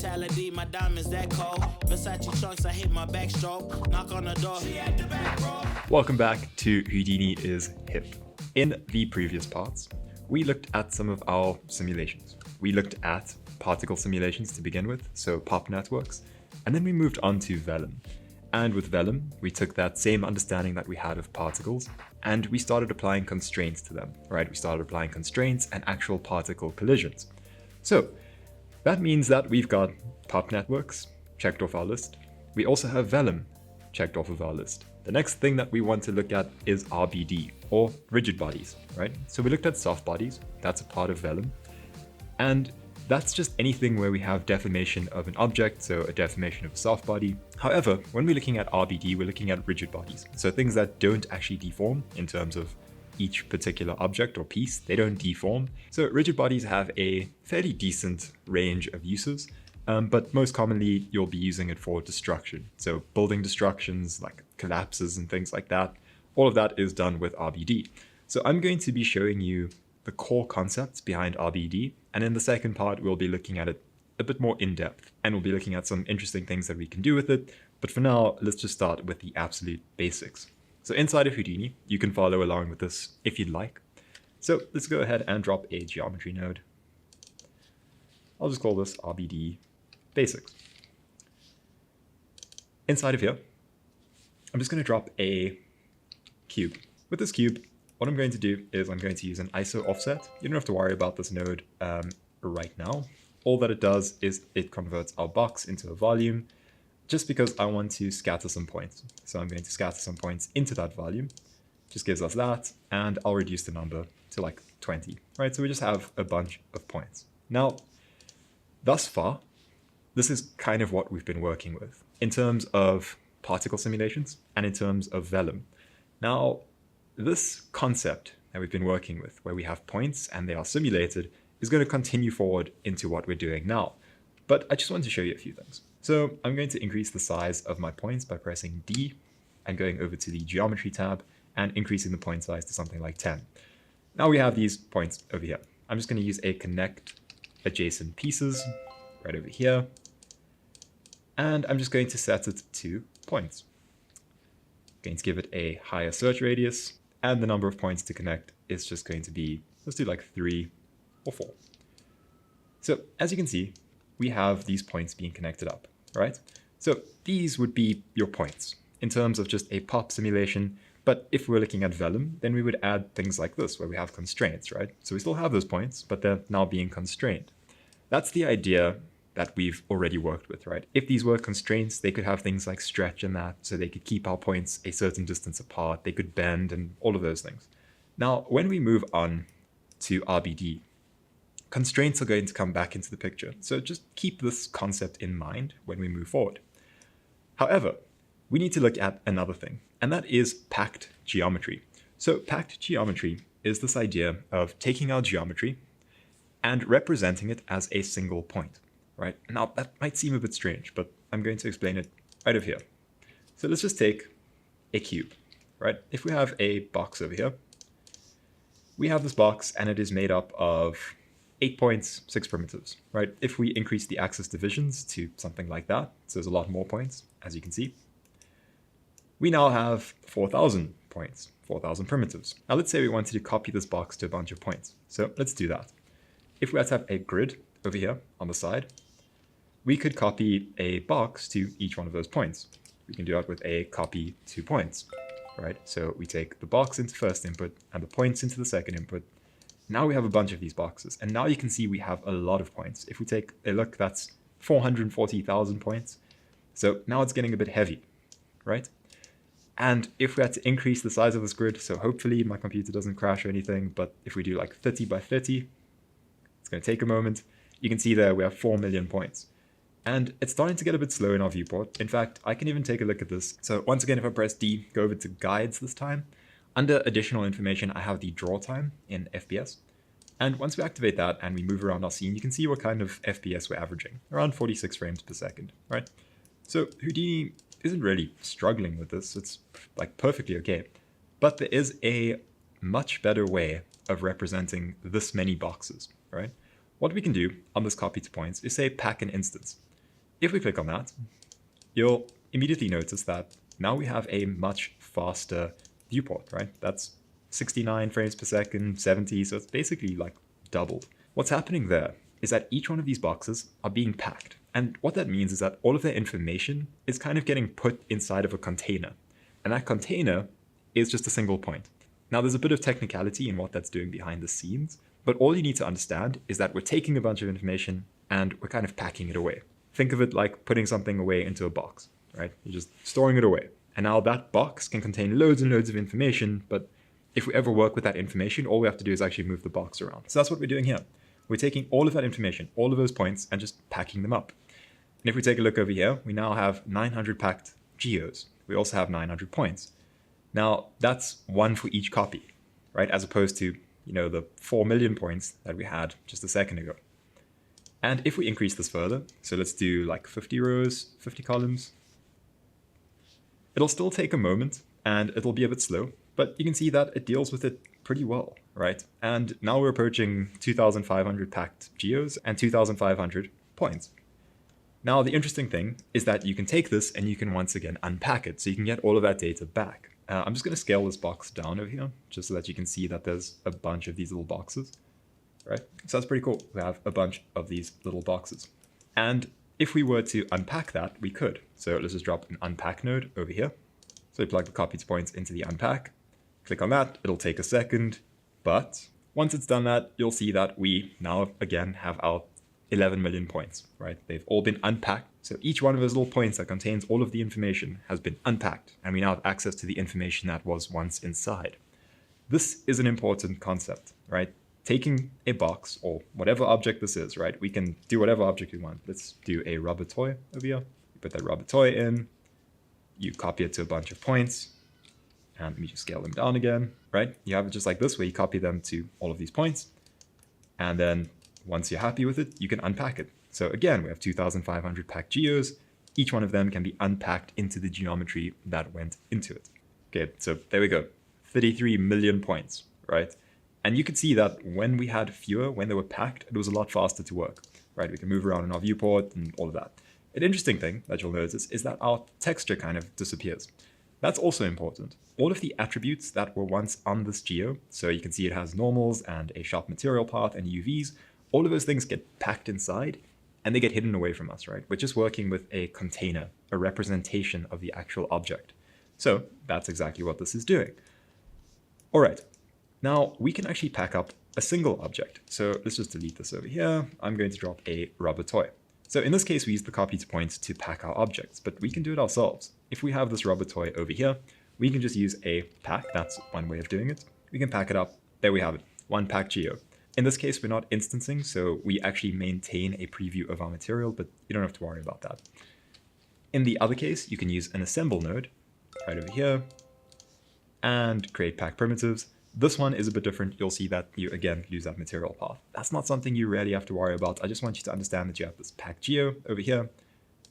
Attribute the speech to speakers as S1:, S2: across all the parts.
S1: brutality, my diamonds that cold. Versace trunks, I hit my backstroke. Knock on the door, she at the back row.
S2: Welcome back to Houdini is Hip. In the previous parts, we looked at some of our simulations. We looked at particle simulations to begin with, so pop networks, and then we moved on to Vellum. And with Vellum, we took that same understanding that we had of particles, and we started applying constraints to them, right? We started applying constraints and actual particle collisions. So that means that we've got pop networks checked off our list. We also have Vellum checked off of our list. The next thing that we want to look at is RBD, or rigid bodies, right? So we looked at soft bodies, that's a part of Vellum, and that's just anything where we have deformation of an object, so a deformation of a soft body. However, when we're looking at RBD, we're looking at rigid bodies, so things that don't actually deform in terms of each particular object or piece, they don't deform. So rigid bodies have a fairly decent range of uses, but most commonly you'll be using it for destruction. So building destructions like collapses and things like that, all of that is done with RBD. So I'm going to be showing you the core concepts behind RBD, and in the second part we'll be looking at it a bit more in depth, and we'll be looking at some interesting things that we can do with it. But for now, let's just start with the absolute basics. So inside of Houdini, you can follow along with this if you'd like. So let's go ahead and drop a geometry node. I'll just call this RBD Basics. Inside of here, I'm just going to drop a cube. With this cube, what I'm going to do is I'm going to use an ISO offset. You don't have to worry about this node right now. All that it does is it converts our box into a volume, just because I want to scatter some points. So I'm going to scatter some points into that volume. Just gives us that, and I'll reduce the number to like 20, right? So we just have a bunch of points. Now, thus far, this is kind of what we've been working with in terms of particle simulations and in terms of Vellum. Now, this concept that we've been working with, where we have points and they are simulated, is going to continue forward into what we're doing now. But I just want to show you a few things. So I'm going to increase the size of my points by pressing D and going over to the geometry tab and increasing the point size to something like 10. Now we have these points over here. I'm just going to use a connect adjacent pieces right over here. And I'm just going to set it to points. Going to give it a higher search radius, and the number of points to connect is just going to be, let's do like 3 or 4. So as you can see, we have these points being connected up, right? So these would be your points in terms of just a pop simulation. But if we're looking at Vellum, then we would add things like this, where we have constraints, right? So we still have those points, but they're now being constrained. That's the idea that we've already worked with, right? If these were constraints, they could have things like stretch and that, so they could keep our points a certain distance apart, they could bend and all of those things. Now, when we move on to RBD, constraints are going to come back into the picture. So just keep this concept in mind when we move forward. However, we need to look at another thing, and that is packed geometry. So packed geometry is this idea of taking our geometry and representing it as a single point. Right? Now, that might seem a bit strange, but I'm going to explain it right over here. So let's just take a cube, right? If we have a box over here, we have this box and it is made up of 8 points, 6 primitives, right? If we increase the axis divisions to something like that, so there's a lot more points, as you can see, we now have 4,000 points, 4,000 primitives. Now let's say we wanted to copy this box to a bunch of points. So let's do that. If we had to have a grid over here on the side, we could copy a box to each one of those points. We can do that with a copy to points, right? So we take the box into first input and the points into the second input. Now we have a bunch of these boxes, and now you can see we have a lot of points. If we take a look, that's 440,000 points. So now it's getting a bit heavy, right? And if we had to increase the size of this grid, so hopefully my computer doesn't crash or anything, but if we do like 30 by 30, it's going to take a moment. You can see there we have 4 million points. And it's starting to get a bit slow in our viewport. In fact, I can even take a look at this. So once again, if I press D, go over to guides this time, under additional information, I have the draw time in FPS. And once we activate that and we move around our scene, you can see what kind of FPS we're averaging, around 46 frames per second, right? So Houdini isn't really struggling with this. It's like perfectly okay. But there is a much better way of representing this many boxes, right? What we can do on this copy to points is say pack an instance. If we click on that, you'll immediately notice that now we have a much faster viewport, right? That's 69 frames per second, 70, so it's basically like doubled. What's happening there is that each one of these boxes are being packed. And what that means is that all of their information is kind of getting put inside of a container. And that container is just a single point. Now, there's a bit of technicality in what that's doing behind the scenes, but all you need to understand is that we're taking a bunch of information and we're kind of packing it away. Think of it like putting something away into a box, right? You're just storing it away. And now that box can contain loads and loads of information, but if we ever work with that information, all we have to do is actually move the box around. So that's what we're doing here. We're taking all of that information, all of those points, and just packing them up. And if we take a look over here, we now have 900 packed geos. We also have 900 points. Now, that's one for each copy, right? As opposed to, the 4 million points that we had just a second ago. And if we increase this further, so let's do like 50 rows, 50 columns, it'll still take a moment and it'll be a bit slow, but you can see that it deals with it pretty well, right? And now we're approaching 2,500 packed geos and 2,500 points. Now, the interesting thing is that you can take this and you can once again unpack it, so you can get all of that data back. I'm just going to scale this box down over here, just so that you can see that there's a bunch of these little boxes, right? So that's pretty cool. We have a bunch of these little boxes. And if we were to unpack that, we could. So let's just drop an unpack node over here. So we plug the copied points into the unpack, click on that, it'll take a second, but once it's done that, you'll see that we now again have our 11 million points, right? They've all been unpacked. So each one of those little points that contains all of the information has been unpacked, and we now have access to the information that was once inside. This is an important concept, right? Taking a box or whatever object this is, right? We can do whatever object we want. Let's do a rubber toy over here. You put that rubber toy in, you copy it to a bunch of points, and let me just scale them down again, right? You have it just like this, where you copy them to all of these points, and then once you're happy with it, you can unpack it. So again, we have 2,500 packed geos. Each one of them can be unpacked into the geometry that went into it. Okay, so there we go. 33 million points, right? And you could see that when we had fewer, when they were packed, it was a lot faster to work, right? We can move around in our viewport and all of that. An interesting thing that you'll notice is that our texture kind of disappears. That's also important. All of the attributes that were once on this geo, so you can see it has normals and a sharp material path and UVs, all of those things get packed inside and they get hidden away from us, right? We're just working with a container, a representation of the actual object. So that's exactly what this is doing. All right, now we can actually pack up a single object. So let's just delete this over here. I'm going to drop a rubber toy. So in this case, we use the copied points to pack our objects, but we can do it ourselves. If we have this rubber toy over here, we can just use a pack. That's one way of doing it. We can pack it up. There we have it, one pack geo. In this case, we're not instancing, so we actually maintain a preview of our material, but you don't have to worry about that. In the other case, you can use an assemble node right over here and create pack primitives. This one is a bit different. You'll see that you, again, lose that material path. That's not something you really have to worry about. I just want you to understand that you have this packed geo over here.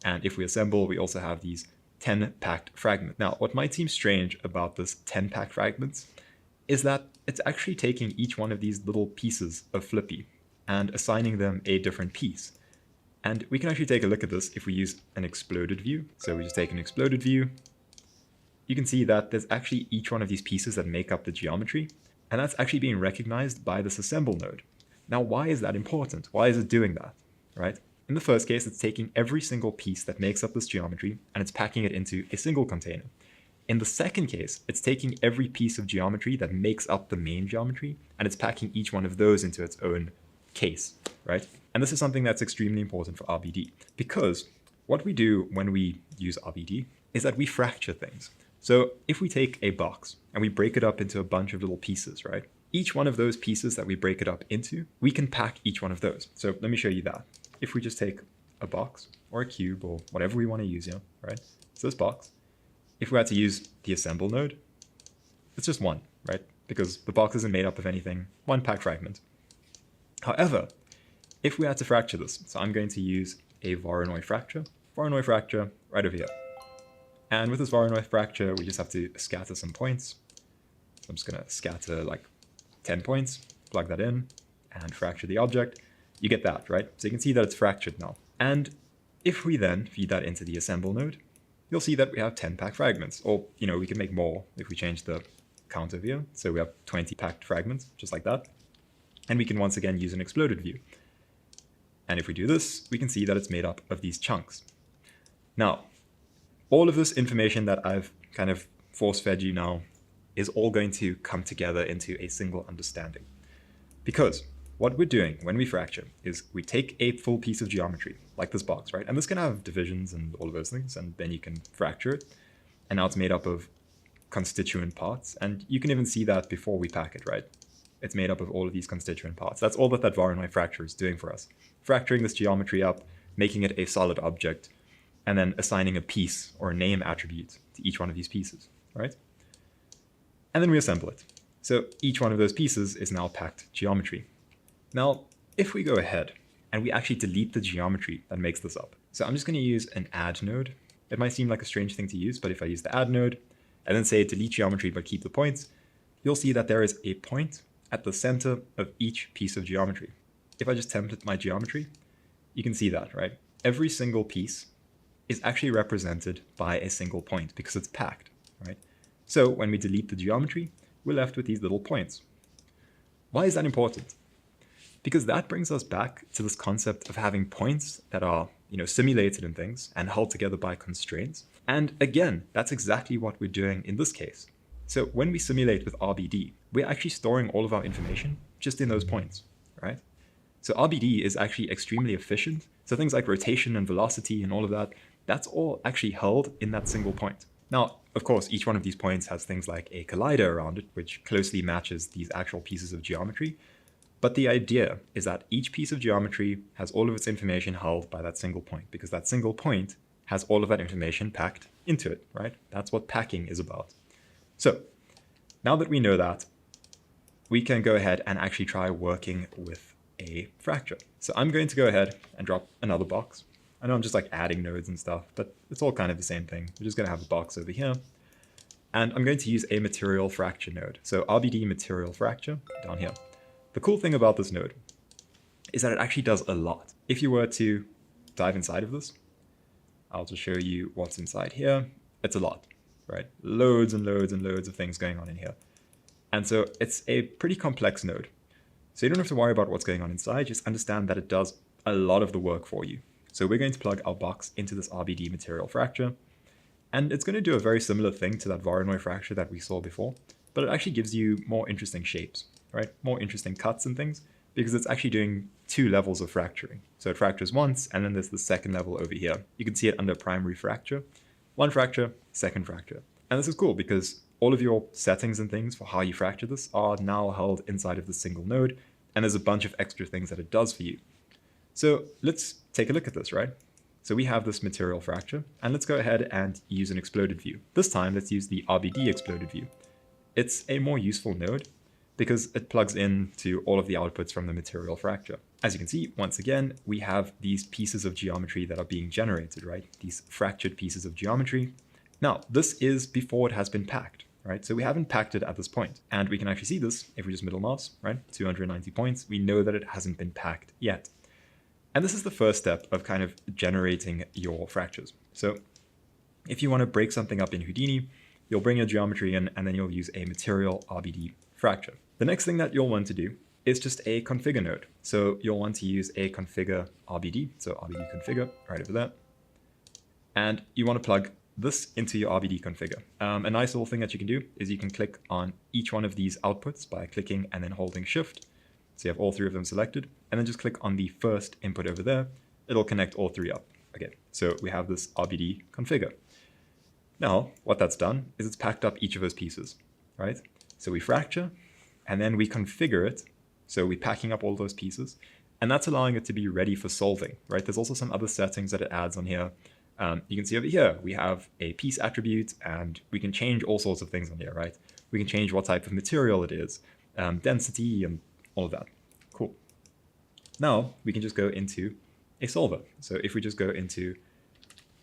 S2: And if we assemble, we also have these 10 packed fragments. Now, what might seem strange about this 10 packed fragments is that it's actually taking each one of these little pieces of Flippy and assigning them a different piece. And we can actually take a look at this if we use an exploded view. So we just take an exploded view. You can see that there's actually each one of these pieces that make up the geometry, and that's actually being recognized by this assemble node. Now, why is that important? Why is it doing that, right? In the first case, it's taking every single piece that makes up this geometry, and it's packing it into a single container. In the second case, it's taking every piece of geometry that makes up the main geometry, and it's packing each one of those into its own case, right? And this is something that's extremely important for RBD, because what we do when we use RBD is that we fracture things. So if we take a box and we break it up into a bunch of little pieces, right? Each one of those pieces that we break it up into, we can pack each one of those. So let me show you that. If we just take a box or a cube or whatever we want to use here, right? So this box, if we had to use the assemble node, it's just one, right? Because the box isn't made up of anything, one packed fragment. However, if we had to fracture this, so I'm going to use a Voronoi fracture right over here. And with this Voronoi fracture, we just have to scatter some points. So I'm just going to scatter like 10 points, plug that in, and fracture the object. You get that, right? So you can see that it's fractured now. And if we then feed that into the assemble node, you'll see that we have 10 packed fragments. Or, we can make more if we change the count over here. So we have 20 packed fragments, just like that. And we can once again use an exploded view. And if we do this, we can see that it's made up of these chunks. Now, all of this information that I've kind of force-fed you now is all going to come together into a single understanding. Because what we're doing when we fracture is we take a full piece of geometry, like this box, right? And this can have divisions and all of those things, and then you can fracture it. And now it's made up of constituent parts. And you can even see that before we pack it, right? It's made up of all of these constituent parts. That's all that Voronoi fracture is doing for us. Fracturing this geometry up, making it a solid object, and then assigning a piece or a name attribute to each one of these pieces, right? And then we assemble it. So each one of those pieces is now packed geometry. Now, if we go ahead and we actually delete the geometry that makes this up. So I'm just going to use an add node. It might seem like a strange thing to use, but if I use the add node and then say delete geometry but keep the points, you'll see that there is a point at the center of each piece of geometry. If I just template my geometry, you can see that, right? Every single piece is actually represented by a single point because it's packed, right? So when we delete the geometry, we're left with these little points. Why is that important? Because that brings us back to this concept of having points that are, simulated in things and held together by constraints. And again, that's exactly what we're doing in this case. So when we simulate with RBD, we're actually storing all of our information just in those points, right? So RBD is actually extremely efficient. So things like rotation and velocity and all of that, that's all actually held in that single point. Now, of course, each one of these points has things like a collider around it, which closely matches these actual pieces of geometry. But the idea is that each piece of geometry has all of its information held by that single point, because that single point has all of that information packed into it, right? That's what packing is about. So now that we know that, we can go ahead and actually try working with a fracture. So I'm going to go ahead and drop another box. I know I'm just like adding nodes and stuff, but it's all kind of the same thing. We're just going to have a box over here. And I'm going to use a material fracture node. So RBD material fracture down here. The cool thing about this node is that it actually does a lot. If you were to dive inside of this, I'll just show you what's inside here. It's a lot, right? Loads and loads and loads of things going on in here. And so it's a pretty complex node. So you don't have to worry about what's going on inside, just understand that it does a lot of the work for you. So we're going to plug our box into this RBD material fracture, and it's going to do a very similar thing to that Voronoi fracture that we saw before, but it actually gives you more interesting shapes, right? More interesting cuts and things, because it's actually doing 2 levels of fracturing. So it fractures once, and then there's the second level over here. You can see it under primary fracture, 1 fracture, 2nd fracture. And this is cool because all of your settings and things for how you fracture this are now held inside of the single node, and there's a bunch of extra things that it does for you. So let's take a look at this, right? So we have this material fracture, and let's go ahead and use an exploded view. This time, let's use the RBD exploded view. It's a more useful node because it plugs into all of the outputs from the material fracture. As you can see, once again, we have these pieces of geometry that are being generated, right? These fractured pieces of geometry. Now, this is before it has been packed, right? So we haven't packed it at this point. And we can actually see this if we just middle mouse, right? 290 points. We know that it hasn't been packed yet. And this is the first step of kind of generating your fractures. So if you want to break something up in Houdini, you'll bring your geometry in, and then you'll use a material RBD fracture. The next thing that you'll want to do is just a configure node. So you'll want to use a configure RBD, so RBD configure right over there. And you want to plug this into your RBD configure. A nice little thing that you can do is you can click on each one of these outputs by clicking and then holding Shift. So you have all 3 of them selected, and then just click on the first input over there. It'll connect all 3 up. Okay, so we have this RBD configure. Now, what that's done is it's packed up each of those pieces, right? So we fracture, and then we configure it. So we're packing up all those pieces, and that's allowing it to be ready for solving, right? There's also some other settings that it adds on here. You can see over here, we have a piece attribute, and we can change all sorts of things on here, right? We can change what type of material it is, density, and all of that. Cool. Now we can just go into a solver. So if we just go into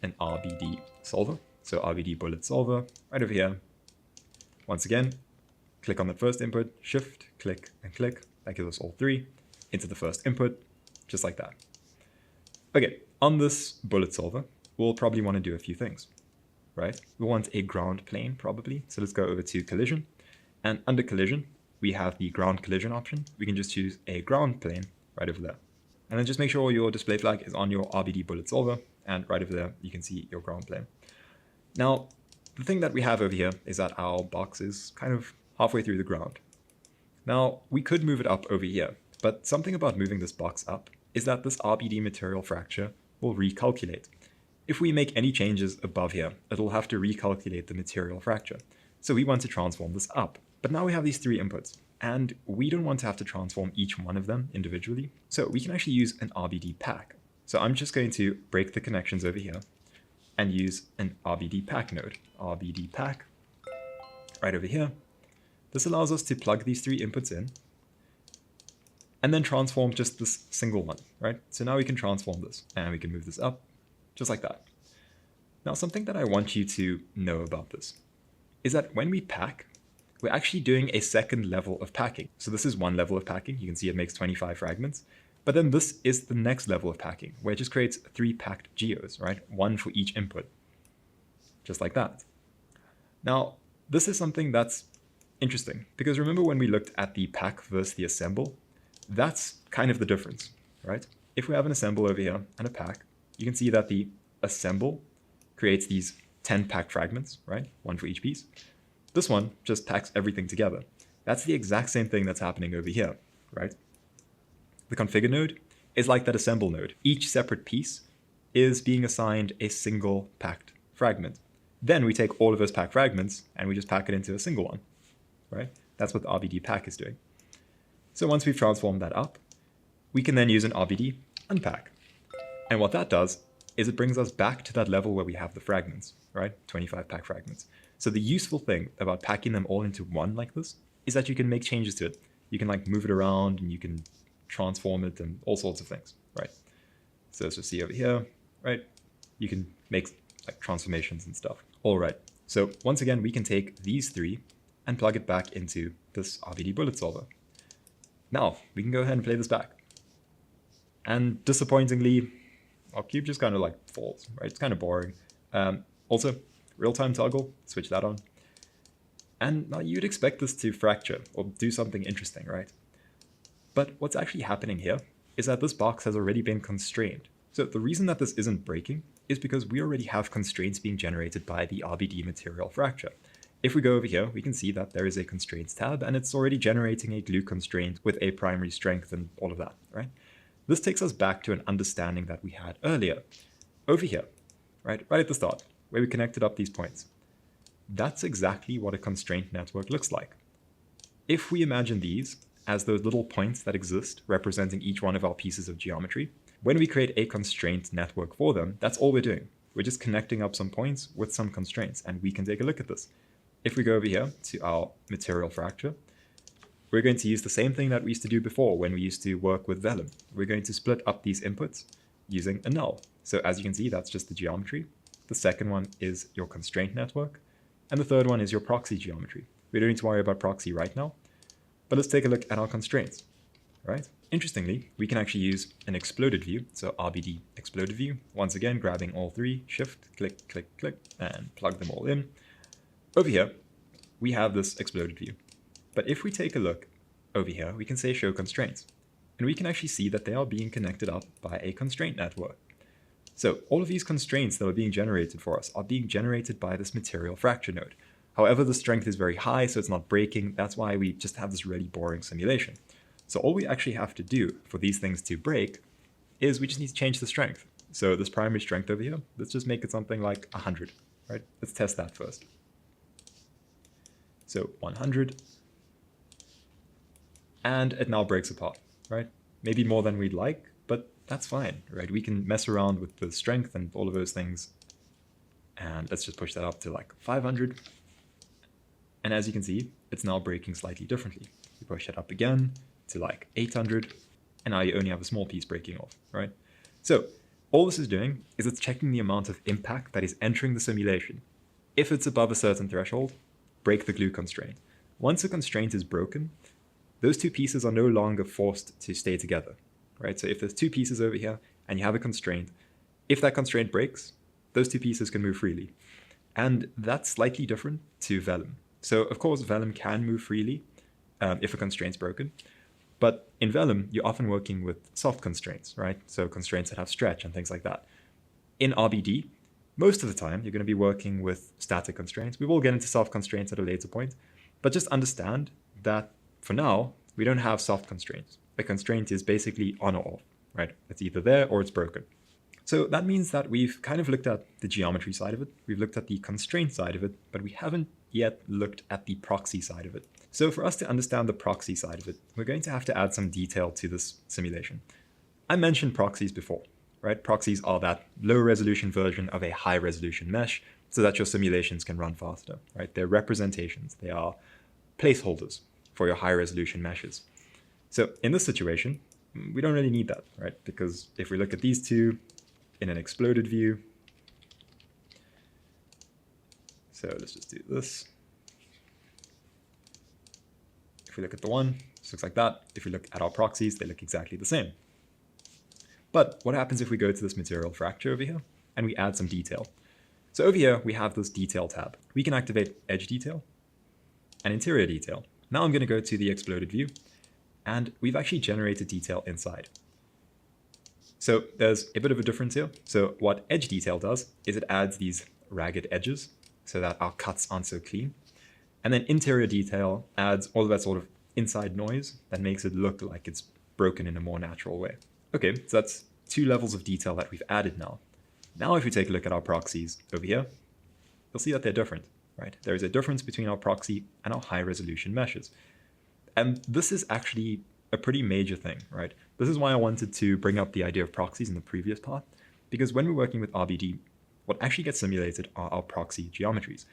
S2: an RBD solver, so RBD bullet solver right over here, once again, click on the first input, Shift, click, and click. That gives us all 3 into the first input, just like that. Okay, on this bullet solver, we'll probably want to do a few things, right? We want a ground plane probably. So let's go over to collision. And under collision, we have the ground collision option. We can just choose a ground plane right over there. And then just make sure your display flag is on your RBD bullet solver. And right over there, you can see your ground plane. Now, the thing that we have over here is that our box is kind of halfway through the ground. Now, we could move it up over here, but something about moving this box up is that this RBD material fracture will recalculate. If we make any changes above here, it'll have to recalculate the material fracture. So we want to transform this up. But now we have these three inputs, and we don't want to have to transform each one of them individually. So we can actually use an RBD pack. So I'm just going to break the connections over here and use an RBD pack node. RBD pack right over here. This allows us to plug these three inputs in and then transform just this single one, right? So now we can transform this and we can move this up just like that. Now, something that I want you to know about this is that when we pack, we're actually doing a second level of packing. So this is one level of packing. You can see it makes 25 fragments. But then this is the next level of packing, where it just creates 3 packed geos, right? 1 for each input, just like that. Now, this is something that's interesting, because remember when we looked at the pack versus the assemble? That's kind of the difference, right? If we have an assemble over here and a pack, you can see that the assemble creates these 10 packed fragments, right? 1 for each piece. This one just packs everything together. That's the exact same thing that's happening over here, right? The configure node is like that assemble node. Each separate piece is being assigned a single packed fragment. Then we take all of those packed fragments and we just pack it into a single one, right? That's what the RBD pack is doing. So once we've transformed that up, we can then use an RBD unpack. And what that does is it brings us back to that level where we have the fragments, right? 25 pack fragments. So the useful thing about packing them all into one like this is that you can make changes to it. You can like move it around and you can transform it and all sorts of things, right? So let's just see over here, right? You can make like transformations and stuff. All right. So once again, we can take these 3 and plug it back into this RBD bullet solver. Now we can go ahead and play this back. And disappointingly, our cube just kind of like falls, right? It's kind of boring. Also, real-time toggle, switch that on. And now you'd expect this to fracture or do something interesting, right? But what's actually happening here is that this box has already been constrained. So the reason that this isn't breaking is because we already have constraints being generated by the RBD material fracture. If we go over here, we can see that there is a constraints tab and it's already generating a glue constraint with a primary strength and all of that, right? This takes us back to an understanding that we had earlier. Over here, right at the start, where we connected up these points. That's exactly what a constraint network looks like. If we imagine these as those little points that exist representing each one of our pieces of geometry, when we create a constraint network for them, that's all we're doing. We're just connecting up some points with some constraints, and we can take a look at this. If we go over here to our material fracture, we're going to use the same thing that we used to do before when we used to work with vellum. We're going to split up these inputs using a null. So as you can see, that's just the geometry. The second one is your constraint network. And the third one is your proxy geometry. We don't need to worry about proxy right now, but let's take a look at our constraints, right? Interestingly, we can actually use an exploded view. So RBD exploded view, once again, grabbing all 3, shift, click, click, click, and plug them all in. Over here, we have this exploded view. But if we take a look over here, we can say show constraints. And we can actually see that they are being connected up by a constraint network. So all of these constraints that are being generated for us are being generated by this material fracture node. However, the strength is very high, so it's not breaking. That's why we just have this really boring simulation. So all we actually have to do for these things to break is we just need to change the strength. So this primary strength over here, let's just make it something like 100, right? Let's test that first. So 100. And it now breaks apart, right? Maybe more than we'd like, but that's fine, right? We can mess around with the strength and all of those things. And let's just push that up to like 500. And as you can see, it's now breaking slightly differently. You push it up again to like 800, and now you only have a small piece breaking off, right? So all this is doing is it's checking the amount of impact that is entering the simulation. If it's above a certain threshold, break the glue constraint. Once a constraint is broken, those 2 pieces are no longer forced to stay together, right? So if there's 2 pieces over here and you have a constraint, if that constraint breaks, those two pieces can move freely. And that's slightly different to Vellum. So of course, Vellum can move freely if a constraint's broken. But in Vellum, you're often working with soft constraints, right? So constraints that have stretch and things like that. In RBD, most of the time, you're going to be working with static constraints. We will get into soft constraints at a later point, but just understand that for now, we don't have soft constraints. A constraint is basically on or off, right? It's either there or it's broken. So that means that we've kind of looked at the geometry side of it, we've looked at the constraint side of it, but we haven't yet looked at the proxy side of it. So for us to understand the proxy side of it, we're going to have to add some detail to this simulation. I mentioned proxies before, right? Proxies are that low resolution version of a high resolution mesh so that your simulations can run faster, right? They're representations, they are placeholders for your high resolution meshes. So in this situation, we don't really need that, right? Because if we look at these two in an exploded view, so let's just do this. If we look at the one, it looks like that. If we look at our proxies, they look exactly the same. But what happens if we go to this material fracture over here and we add some detail? So over here, we have this detail tab. We can activate edge detail and interior detail. Now I'm going to go to the exploded view, and we've actually generated detail inside. So there's a bit of a difference here. So what edge detail does is it adds these ragged edges so that our cuts aren't so clean. And then interior detail adds all of that sort of inside noise that makes it look like it's broken in a more natural way. Okay, so that's two levels of detail that we've added now. Now if we take a look at our proxies over here, you'll see that they're different, right? There is a difference between our proxy and our high resolution meshes. And this is actually a pretty major thing, right? This is why I wanted to bring up the idea of proxies in the previous part, because when we're working with RBD, what actually gets simulated are our proxy geometries.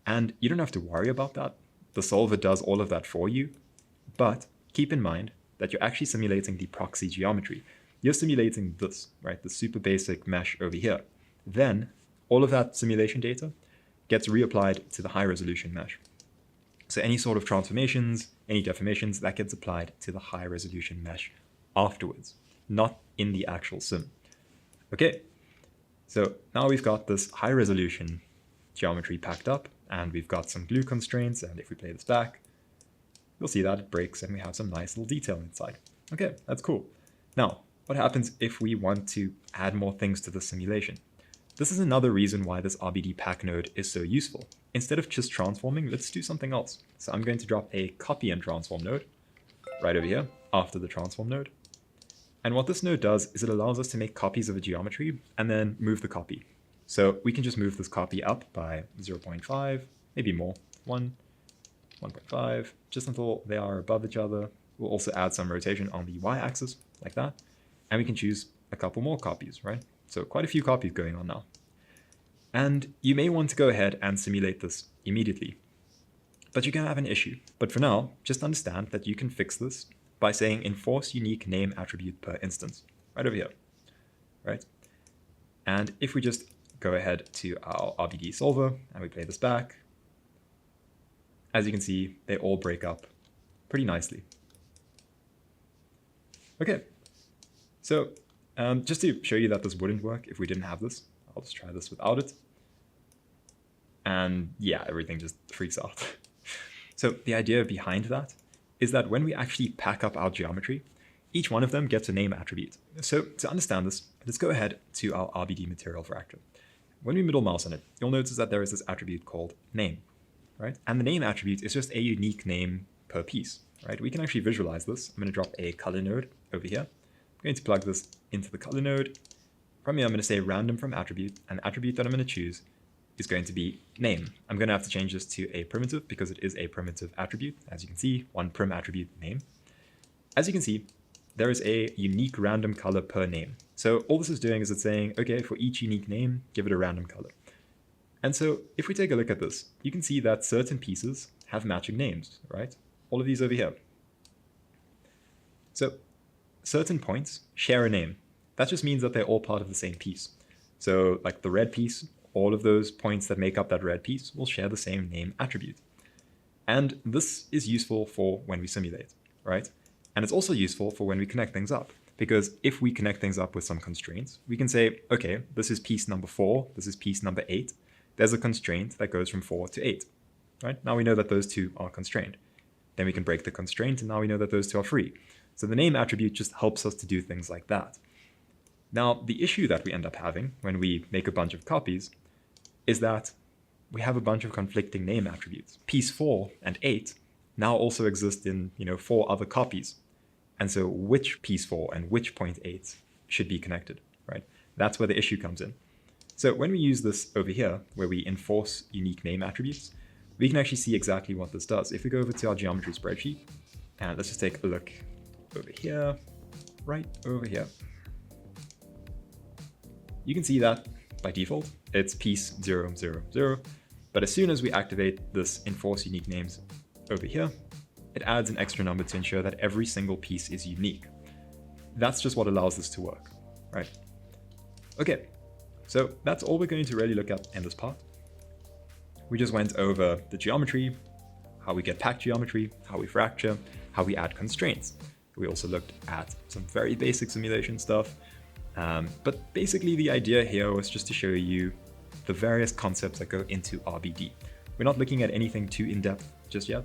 S2: And you don't have to worry about that. The solver does all of that for you. But keep in mind that you're actually simulating the proxy geometry. You're simulating this, right? The super basic mesh over here. Then all of that simulation data gets reapplied to the high resolution mesh. So any sort of transformations, any deformations, that gets applied to the high resolution mesh afterwards, not in the actual sim. Okay, so now we've got this high resolution geometry packed up, and we've got some glue constraints, and if we play this back, you'll see that it breaks and we have some nice little detail inside. Okay, that's cool. Now, what happens if we want to add more things to the simulation? This is another reason why this RBD pack node is so useful. Instead of just transforming, let's do something else. So I'm going to drop a copy and transform node right over here after the transform node. And what this node does is it allows us to make copies of a geometry and then move the copy. So we can just move this copy up by 0.5, maybe more, 1, 1.5, just until they are above each other. We'll also add some rotation on the y-axis, like that. And we can choose a couple more copies, right? So quite a few copies going on now. And you may want to go ahead and simulate this immediately, but you can have an issue. But for now, just understand that you can fix this by saying enforce unique name attribute per instance, right over here, right? And if we just go ahead to our RBD solver and we play this back, as you can see, they all break up pretty nicely. Okay, so just to show you that this wouldn't work if we didn't have this, I'll just try this without it. And yeah, everything just freaks out. So the idea behind that is that when we actually pack up our geometry, each one of them gets a name attribute. So to understand this, let's go ahead to our RBD material fracture. When we middle mouse on it, you'll notice that there is this attribute called name, right? And the name attribute is just a unique name per piece, right? We can actually visualize this. I'm going to drop a color node over here. I'm going to plug this into the color node. From here, I'm going to say random from attribute, and the attribute that I'm going to choose is going to be name. I'm going to have to change this to a primitive because it is a primitive attribute. As you can see, one prim attribute name. As you can see, there is a unique random color per name. So all this is doing is it's saying, okay, for each unique name, give it a random color. And so if we take a look at this, you can see that certain pieces have matching names, right? All of these over here. So certain points share a name. That just means that they're all part of the same piece. So like the red piece, all of those points that make up that red piece will share the same name attribute. And this is useful for when we simulate, right? And it's also useful for when we connect things up. Because if we connect things up with some constraints, we can say, okay, this is piece number 4, this is piece number 8. There's a constraint that goes from 4 to 8. Right? Now we know that those two are constrained. Then we can break the constraint, and now we know that those two are free. So the name attribute just helps us to do things like that. Now, the issue that we end up having when we make a bunch of copies is that we have a bunch of conflicting name attributes. Piece 4 and 8 now also exist in 4 other copies. And so which piece 4 and which point 8 should be connected, right? That's where the issue comes in. So when we use this over here, where we enforce unique name attributes, we can actually see exactly what this does. If we go over to our geometry spreadsheet, and let's just take a look over here, right over here, you can see that by default, it's piece 0, 0, 0. But as soon as we activate this enforce unique names over here, it adds an extra number to ensure that every single piece is unique. That's just what allows this to work, right? Okay, so that's all we're going to really look at in this part. We just went over the geometry, how we get packed geometry, how we fracture, how we add constraints. We also looked at some very basic simulation stuff. But basically the idea here was just to show you the various concepts that go into RBD. We're not looking at anything too in-depth just yet.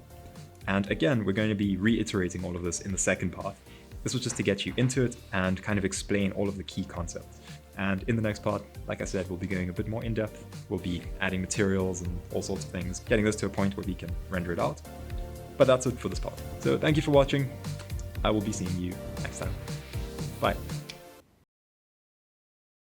S2: And again, we're going to be reiterating all of this in the second part. This was just to get you into it and kind of explain all of the key concepts. And in the next part, like I said, we'll be going a bit more in-depth. We'll be adding materials and all sorts of things, getting this to a point where we can render it out. But that's it for this part. So thank you for watching. I will be seeing you next time. Bye.